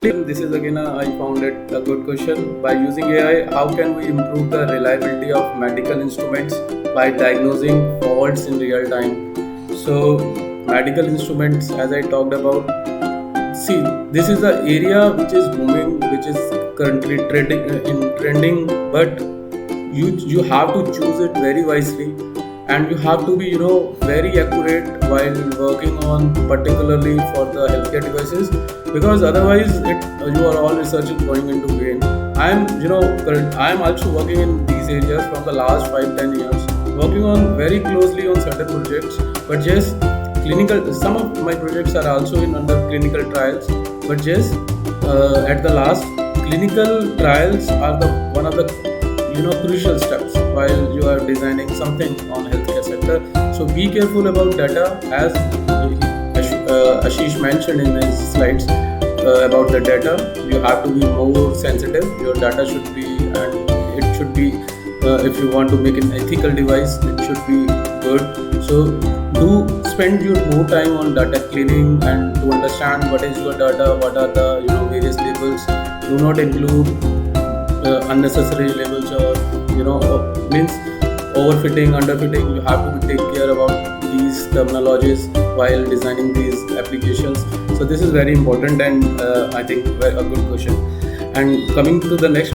This is again I found it a good question. By using AI, how can we improve the reliability of medical instruments by diagnosing faults in real time? So, medical instruments, as I talked about, see, this is the area which is booming, which is currently trending, but you have to choose it very wisely, and you have to be very accurate while working on particularly for the healthcare devices, because otherwise you are all research is going into vain. I am also working in these areas from the last 5-10 years, working on very closely on certain projects, but just clinical, some of my projects are also in under clinical trials, but just at the last, clinical trials are the one of the crucial steps while you are designing something on healthcare sector. So be careful about data, as Ashish mentioned in his slides about the data. You have to be more sensitive. Your data should be, and it should be, if you want to make an ethical device, it should be good. So do spend your more time on data cleaning and to understand what is your data, what are the various labels. Do not include unnecessary labels, or means overfitting, underfitting. You have to take care about these terminologies while designing these applications. So this is very important, and I think a good question. And coming to the next